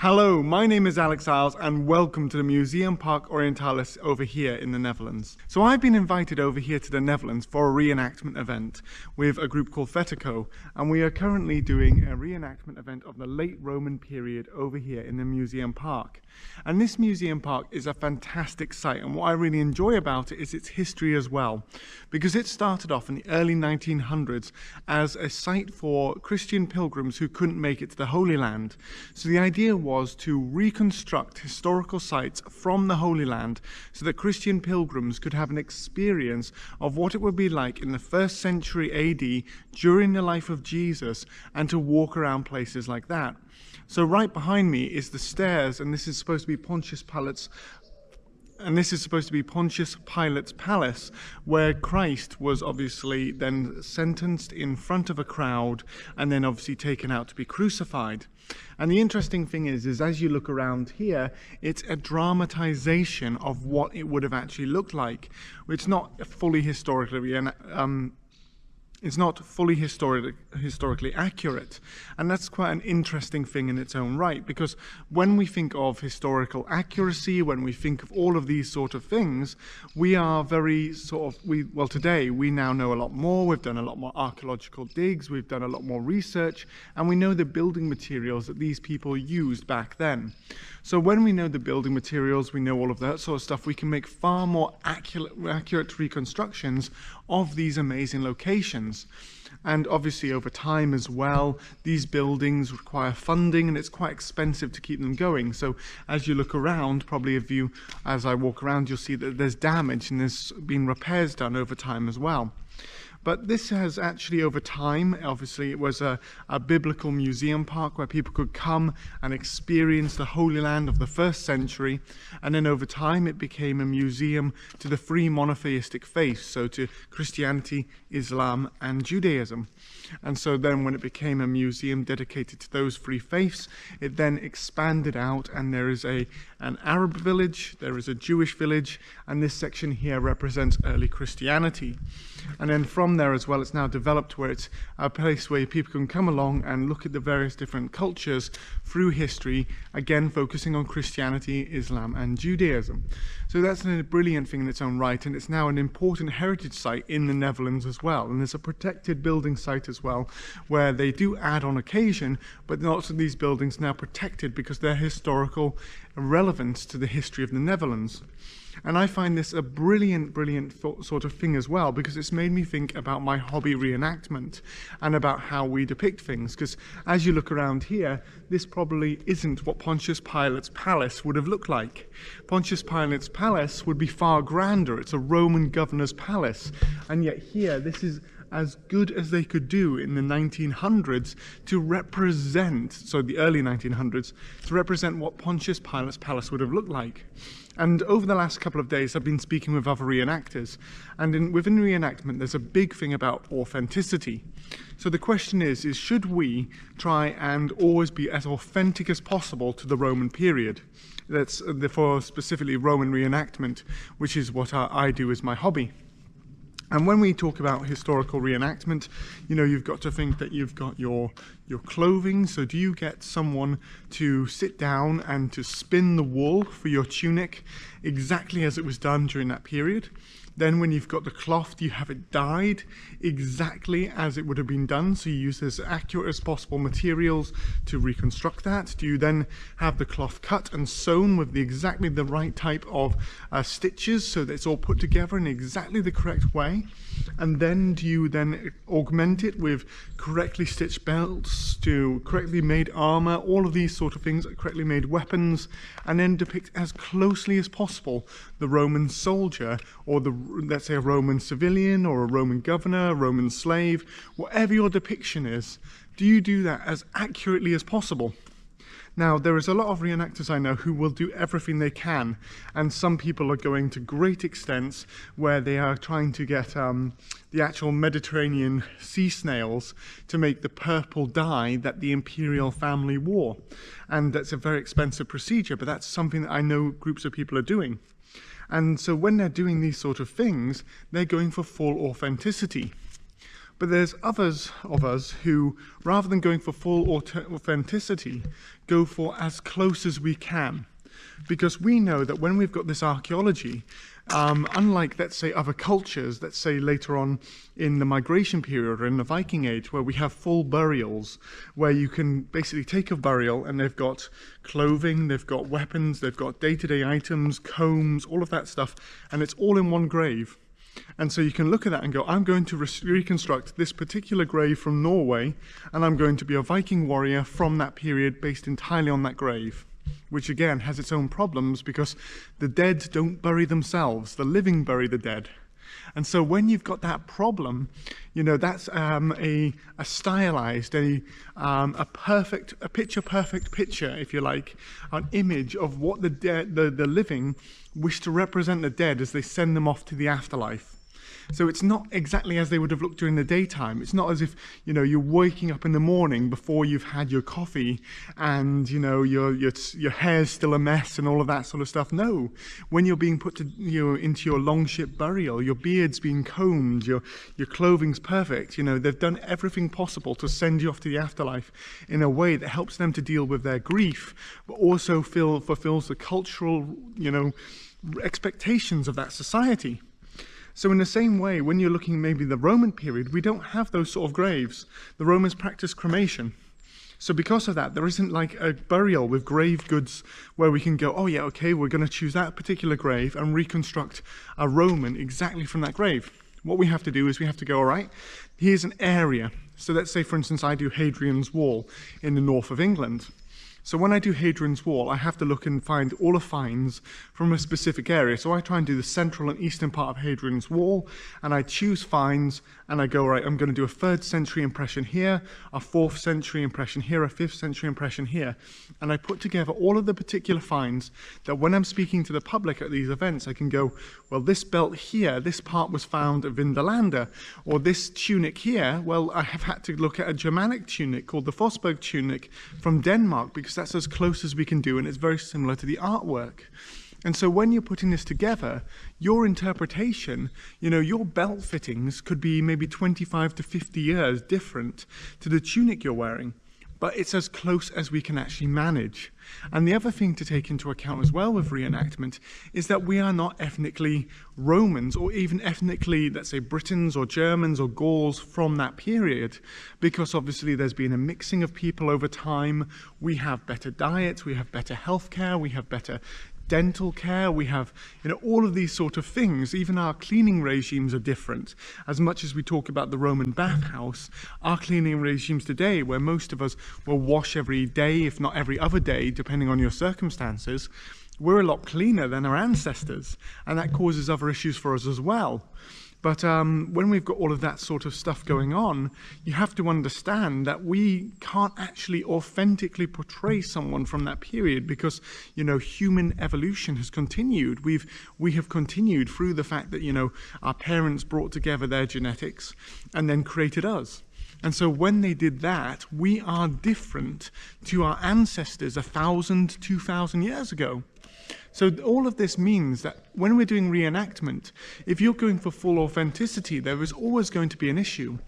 Hello, my name is Alex Isles and welcome to the Museum Park Orientalis over here in the Netherlands. So I've been invited over here to the Netherlands for a reenactment event with a group called Fetico, and we are currently doing a reenactment event of the late Roman period over here in the Museum Park. And this Museum Park is a fantastic site, and what I really enjoy about it is its history as well, because it started off in the early 1900s as a site for Christian pilgrims who couldn't make it to the Holy Land. So the idea was to reconstruct historical sites from the Holy Land so that Christian pilgrims could have an experience of what it would be like in the 1st century AD during the life of Jesus, and to walk around places like that. So right behind me is the stairs, and this is supposed to be Pontius Pilate's palace, where Christ was obviously then sentenced in front of a crowd and then obviously taken out to be crucified. And the interesting thing is as you look around here, it's a dramatization of what it would have actually looked like. It's not fully historically historically accurate, and that's quite an interesting thing in its own right, because when we think of historical accuracy, when we think of all of these sort of things, we are very today we now know a lot more. We've done a lot more archaeological digs, we've done a lot more research, and we know the building materials that these people used back then. So when we know the building materials, we know all of that sort of stuff, we can make far more accurate reconstructions of these amazing locations. And obviously over time as well, these buildings require funding, and it's quite expensive to keep them going. So as you look around, as I walk around, you'll see that there's damage and there's been repairs done over time as well. But this has actually, over time, obviously it was a biblical museum park where people could come and experience the Holy Land of the 1st century. And then over time it became a museum to the three monotheistic faiths, so to Christianity, Islam and Judaism. And so then when it became a museum dedicated to those three faiths, it then expanded out, and there is an Arab village, there is a Jewish village, and this section here represents early Christianity. And then from there as well, it's now developed where it's a place where people can come along and look at the various different cultures through history, again focusing on Christianity, Islam and Judaism. So that's a brilliant thing in its own right, and it's now an important heritage site in the Netherlands as well. And there's a protected building site as well, where they do add on occasion, but lots of these buildings now protected because they're historical relevance to the history of the Netherlands. And I find this a brilliant sort of thing as well, because it's made me think about my hobby, reenactment, and about how we depict things. Because as you look around here, this probably isn't what Pontius Pilate's palace would have looked like. Pontius Pilate's palace would be far grander. It's a Roman governor's palace. And yet here, this is as good as they could do in the 1900s to represent, so the early 1900s, to represent what Pontius Pilate's palace would have looked like. And over the last couple of days, I've been speaking with other reenactors, and within reenactment, there's a big thing about authenticity. So the question is should we try and always be as authentic as possible to the Roman period? That's for specifically Roman reenactment, which is what I do as my hobby. And when we talk about historical reenactment, you've got to think that you've got your clothing. So do you get someone to sit down and to spin the wool for your tunic exactly as it was done during that period? Then when you've got the cloth, do you have it dyed exactly as it would have been done? So you use as accurate as possible materials to reconstruct that. Do you then have the cloth cut and sewn with exactly the right type of stitches so that it's all put together in exactly the correct way? And then do you then augment it with correctly stitched belts, to correctly made armor, all of these sort of things, correctly made weapons, and then depict as closely as possible the Roman soldier, or let's say a Roman civilian, or a Roman governor, a Roman slave, whatever your depiction is, do you do that as accurately as possible? Now, there is a lot of reenactors I know who will do everything they can, and some people are going to great extents where they are trying to get the actual Mediterranean sea snails to make the purple dye that the imperial family wore. And that's a very expensive procedure, but that's something that I know groups of people are doing. And so when they're doing these sort of things, they're going for full authenticity. But there's others of us who, rather than going for full authenticity, go for as close as we can. Because we know that when we've got this archaeology, unlike, let's say, other cultures, let's say later on in the migration period or in the Viking Age, where we have full burials, where you can basically take a burial and they've got clothing, they've got weapons, they've got day-to-day items, combs, all of that stuff, and it's all in one grave. And so you can look at that and go, I'm going to reconstruct this particular grave from Norway, and I'm going to be a Viking warrior from that period based entirely on that grave. Which again has its own problems because the dead don't bury themselves, the living bury the dead. And so when you've got that problem, you know, that's a stylized, a picture-perfect picture, if you like, an image of what the dead, the living wish to represent the dead as they send them off to the afterlife. So it's not exactly as they would have looked during the daytime. It's not as if, you know, you're waking up in the morning before you've had your coffee and, you know, your hair's still a mess and all of that sort of stuff. No, when you're being put to, you know, into your long ship burial, your beard's being combed, your clothing's perfect. You know, they've done everything possible to send you off to the afterlife in a way that helps them to deal with their grief, but also fulfills the cultural, you know, expectations of that society. So in the same way, when you're looking maybe the Roman period, we don't have those sort of graves. The Romans practiced cremation. So because of that, there isn't like a burial with grave goods where we can go, oh yeah, okay, we're going to choose that particular grave and reconstruct a Roman exactly from that grave. What we have to do is we have to go, all right, here's an area. So let's say, for instance, I do Hadrian's Wall in the north of England. So when I do Hadrian's Wall, I have to look and find all the finds from a specific area. So I try and do the central and eastern part of Hadrian's Wall, and I choose finds, and I go, right, I'm going to do a 3rd century impression here, a 4th century impression here, a 5th century impression here. And I put together all of the particular finds that when I'm speaking to the public at these events, I can go, well, this belt here, this part was found at Vindolanda, or this tunic here, well, I have had to look at a Germanic tunic called the Fosberg tunic from Denmark, because that's as close as we can do, and it's very similar to the artwork. And so when you're putting this together, your interpretation, you know, your belt fittings could be maybe 25 to 50 years different to the tunic you're wearing, but it's as close as we can actually manage. And the other thing to take into account as well with reenactment is that we are not ethnically Romans or even ethnically, let's say, Britons or Germans or Gauls from that period, because obviously there's been a mixing of people over time. We have better diets, we have better healthcare, we have better dental care, we have, you know, all of these sort of things. Even our cleaning regimes are different. As much as we talk about the Roman bathhouse, our cleaning regimes today, where most of us will wash every day, if not every other day, depending on your circumstances, we're a lot cleaner than our ancestors, and that causes other issues for us as well. But when we've got all of that sort of stuff going on, you have to understand that we can't actually authentically portray someone from that period because, you know, human evolution has continued. We have continued through the fact that, you know, our parents brought together their genetics and then created us. And so when they did that, we are different to our ancestors 1,000, 2,000 years ago. So all of this means that when we're doing reenactment, if you're going for full authenticity, there is always going to be an issue.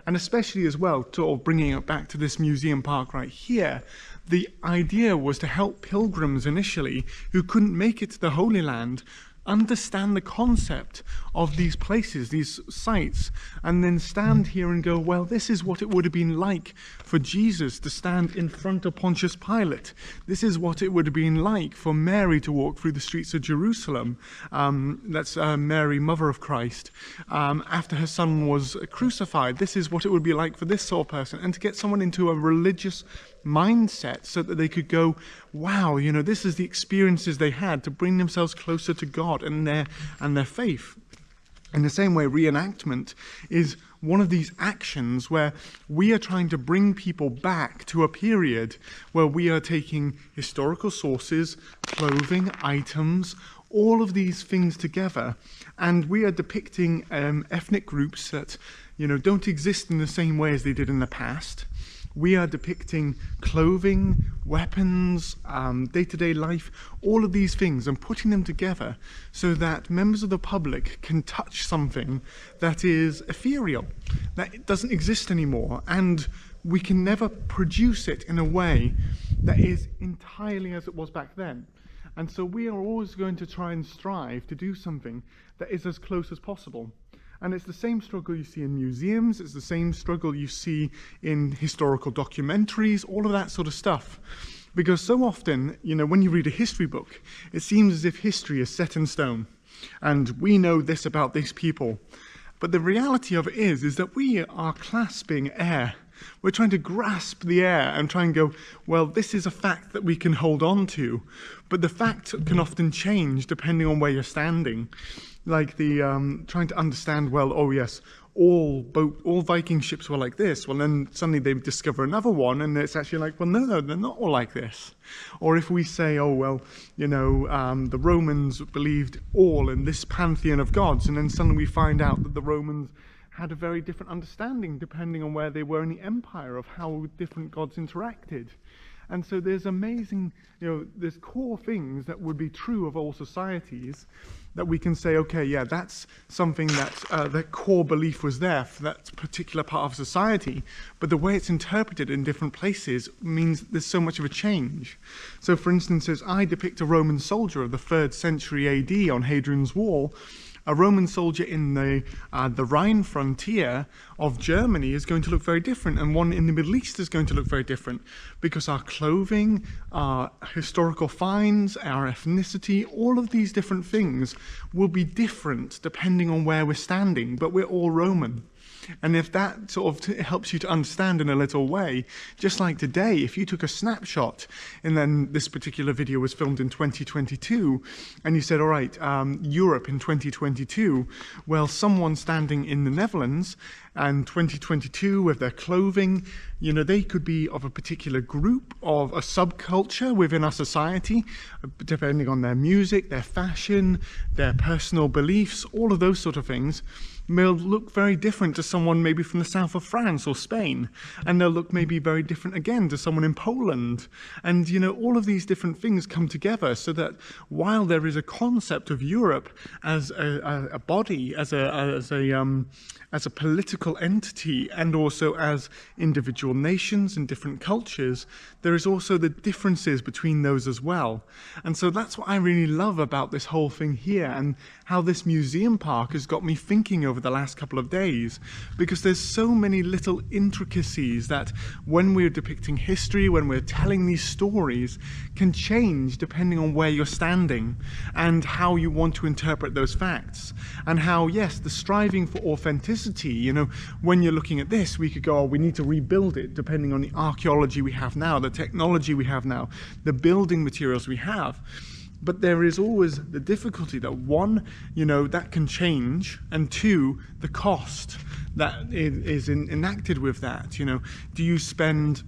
And especially as well, sort of bringing it back to this museum park right here, the idea was to help pilgrims initially who couldn't make it to the Holy Land understand the concept of these places, these sites, and then stand here and go, well, this is what it would have been like for Jesus to stand in front of Pontius Pilate. This is what it would have been like for Mary to walk through the streets of Jerusalem. That's Mary, mother of Christ, after her son was crucified. This is what it would be like for this sort of person. And to get someone into a religious mindset so that they could go, wow, you know, this is the experiences they had to bring themselves closer to God and their faith. In the same way, reenactment is one of these actions where we are trying to bring people back to a period where we are taking historical sources, clothing, items, all of these things together, and we are depicting ethnic groups that, you know, don't exist in the same way as they did in the past. We are depicting clothing, weapons, day-to-day life, all of these things, and putting them together so that members of the public can touch something that is ethereal, that doesn't exist anymore, and we can never produce it in a way that is entirely as it was back then. And so we are always going to try and strive to do something that is as close as possible. And it's the same struggle you see in museums, it's the same struggle you see in historical documentaries, all of that sort of stuff. Because so often, you know, when you read a history book, it seems as if history is set in stone. And we know this about these people. But the reality of it is that we are clasping air. We're trying to grasp the air and try and go, well, this is a fact that we can hold on to. But the fact can often change depending on where you're standing. Like the trying to understand, well, oh yes, all Viking ships were like this. Well, then suddenly they discover another one, and it's actually like, well, no, they're not all like this. Or if we say, oh, well, you know, the Romans believed all in this pantheon of gods, and then suddenly we find out that the Romans had a very different understanding depending on where they were in the empire of how different gods interacted. And so there's amazing, you know, there's core things that would be true of all societies that we can say, okay, yeah, that's something that that core belief was there for that particular part of society, but the way it's interpreted in different places means there's so much of a change. So for instance, as I depict a Roman soldier of the 3rd century AD on Hadrian's Wall, a Roman soldier in the Rhine frontier of Germany is going to look very different, and one in the Middle East is going to look very different, because our clothing, our historical finds, our ethnicity, all of these different things will be different depending on where we're standing, but we're all Roman. And if that sort of helps you to understand in a little way, just like today, if you took a snapshot, and then this particular video was filmed in 2022, and you said, all right, Europe in 2022, well, someone standing in the Netherlands and 2022 with their clothing, you know, they could be of a particular group, of a subculture within our society, depending on their music, their fashion, their personal beliefs, all of those sort of things. They'll look very different to someone maybe from the south of France or Spain, and they'll look maybe very different again to someone in Poland. And you know, all of these different things come together so that while there is a concept of Europe as a body, as a political entity, and also as individual nations and different cultures, there is also the differences between those as well. And so that's what I really love about this whole thing here, and how this museum park has got me thinking over the last couple of days, because there's so many little intricacies that when we're depicting history, when we're telling these stories, can change depending on where you're standing and how you want to interpret those facts. And how, yes, the striving for authenticity, you know, when you're looking at this, we could go, oh, we need to rebuild it depending on the archaeology we have now, the technology we have now, the building materials we have. But there is always the difficulty that one, you know, that can change, and two, the cost that is enacted with that. You know, do you spend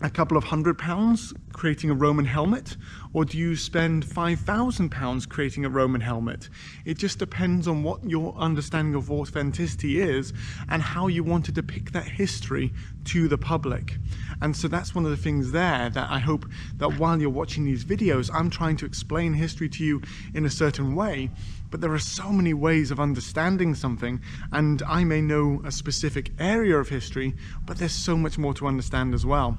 a couple of £100 creating a Roman helmet, or do you spend £5,000 creating a Roman helmet? It just depends on what your understanding of authenticity is and how you want to depict that history to the public. And so that's one of the things there that I hope that while you're watching these videos, I'm trying to explain history to you in a certain way, but there are so many ways of understanding something, and I may know a specific area of history, but there's so much more to understand as well.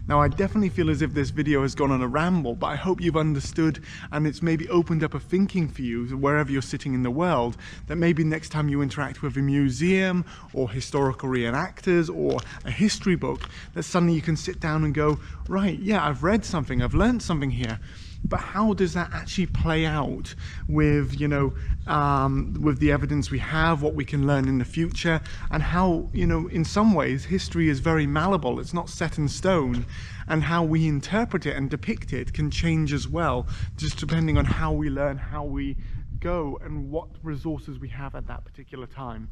Now, I definitely feel as if this video has gone on a ramble, but I hope you've understood, and it's maybe opened up a thinking for you wherever you're sitting in the world, that maybe next time you interact with a museum or historical reenactors or a history book, that suddenly you can sit down and go, right, yeah, I've read something, I've learned something here. But how does that actually play out with, you know, with the evidence we have, what we can learn in the future, and how, you know, in some ways history is very malleable, it's not set in stone, and how we interpret it and depict it can change as well, just depending on how we learn, how we go, and what resources we have at that particular time.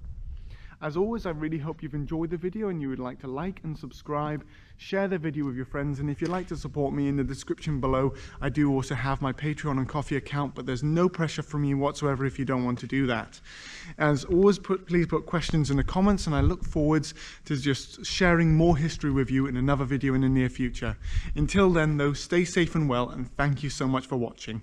As always, I really hope you've enjoyed the video and you would like to like and subscribe, share the video with your friends, and if you'd like to support me, in the description below, I do also have my Patreon and Ko-fi account, but there's no pressure from me whatsoever if you don't want to do that. As always, please put questions in the comments, and I look forward to just sharing more history with you in another video in the near future. Until then, though, stay safe and well, and thank you so much for watching.